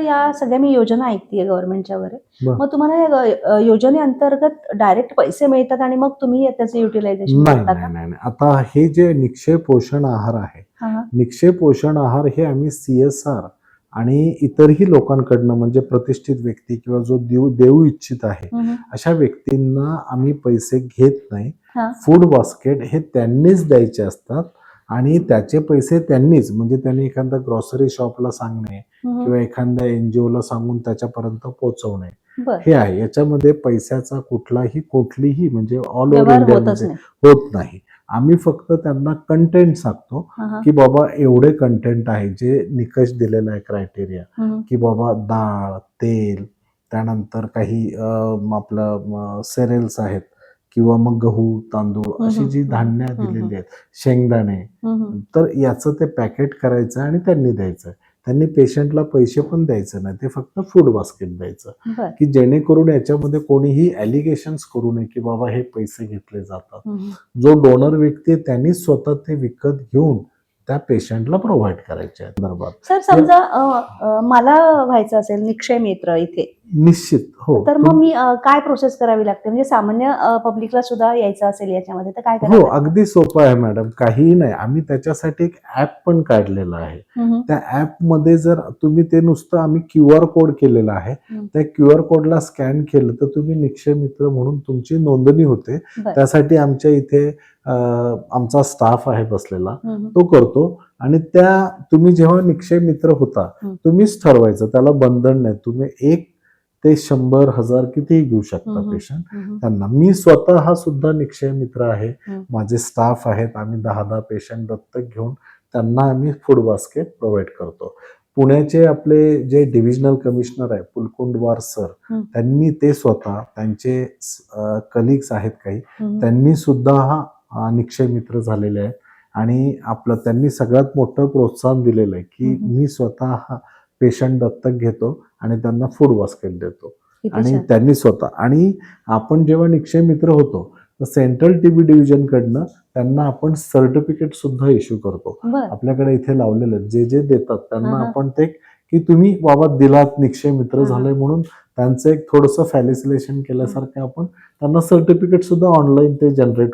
या सगळ्या मी योजना ऐकतेय गव्हर्नमेंटच्या वगैरे. बरं. मग तुम्हाला या योजनेअंतर्गत डायरेक्ट पैसे मिळतात आणि मग तुम्ही त्याचं युटिलायझेशन नाही करता का? नाही नाही आता हे जे निक्षय पोषण आहार आहे, हां, हां. निक्षय पोषण आहार हे आम्ही CSR आणि इतरही लोकांकडनं म्हणजे प्रतिष्ठित व्यक्ती किंवा जो देऊ इच्छित आहे हं, हं. अशा व्यक्तींना आम्ही पैसे घेत नाही. हां. फूड बास्केट हे त्यांनीच द्यायचे असतात आणि त्याचे पैसे त्यांनीच म्हणजे त्यांनी एखाद्या ग्रॉसरी शॉपला सांगणे हं, हं. किंवा एखाद्या NGOला सांगून त्याच्यापर्यंत पोहोचवणे बरं. हे आहे. याच्यामध्ये पैशाचा कुठलीही म्हणजे ऑल ओव्हर व्यवहार होतच इंडियामध्ये नाही. होत नाही. आम्ही फक्त त्यांना कंटेंट सांगतो हां, हां. की बाबा एवढे कंटेंट आहे जे निकष दिलेला आहे क्रायटेरिया हं, हं. की बाबा डाळ, तेल, त्यानंतर काही आपलं सेरेल्स आहेत किंवा मग गहू, तांदूळ हं, अशी हं. जी हं, धान्य हं. हं, दिलेली हं. आहेत, शेंगदाणे, हं, हं. तर याचं ते पॅकेट करायचं आणि त्यांनी द्यायचं. त्यांनी पेशंटला पैसे पण द्यायचे नाही, ते फक्त फूड बास्केट द्यायचं. बरं. की जेणेकरून याच्यामध्ये कोणीही ॲलिगेशन्स करू नये की बाबा हे पैसे घेतले जातात. हं, हं. जो डोनर व्यक्ती आहे त्यांनीच स्वतः ते विकत घेऊन त्या पेशंटला प्रोव्हाइड करायचे आहेत संदर्भात. सर समजा मला व्हायचं असेल निक्षय मित्र इथे, निश्चित हो. तर मग मी काय प्रोसेस करावी लागते? म्हणजे सामान्य पब्लिकला सुद्धा यायचं असेल याच्यामध्ये तर काय हो, करावं लागतं? अगदी सोपं आहे मॅडम. काहीही नाही. आम्ही त्याच्यासाठी एक ॲप पण काढलेलं आहे. हं, हं. त्या ॲपमध्ये जर तुम्ही ते नुसतं आम्ही QR कोड केलेला आहे. हं. त्या QR कोडला स्कॅन केलं तर तुम्ही निक्षय मित्र म्हणून तुमची नोंदणी होते. बरं. त्यासाठी आमच्या इथे आमचा स्टाफ आहे बसलेला. हं, हं. तो करतो आणि तुम्ही जेव्हा निक्षय मित्र होता, हं. तुम्हीच ठरवायचं. त्याला बंधन नाही. तुम्ही 1 ते 100, 1000 कितीही घेऊ शकता हं, हं. पेशंट. हं, हं. त्यांना मी स्वतः सुद्धा निक्षय मित्र आहे. हं. माझे स्टाफ आहेत. आम्ही 10-10 पेशंट दत्तक घेऊन त्यांना आम्ही फूड बास्केट प्रोव्हाइड करतो. पुण्याचे आपले जे डिव्हिजनल कमिशनर आहे पुलकुंडवार सर, हं. त्यांनी ते स्वतः त्यांचे कलिग्स आहेत काही, हं. त्यांनी सुद्धा हा निक्षय मित्र झालेले आहेत आणि त्यांनी सगळ्यात मोठं प्रोत्साहन दिलेलं आहे की हं, हं. मी स्वतः पेशंट दत्तक घेतो आणि त्यांना फूड बास्केट देतो. किती आणि छान. त्यांनी स्वतः आणि आपण जेव्हा निक्षय मित्र होतो तर सेंट्रल TB डिव्हिजनकडनं त्यांना आपण सर्टिफिकेट सुद्धा इश्यू करतो. बरं. आपल्याकडे इथे लावलेले आहेत. जे देतात त्यांना हां, हां. आपण ते की तुम्ही बाबा दिलात निक्षय मित्र हां, हां. झाले म्हणून त्यांचं एक थोडंसं फॅलिसिलेशन केल्यासारखं आपण त्यांना सर्टिफिकेट सुद्धा ऑनलाईन ते जनरेट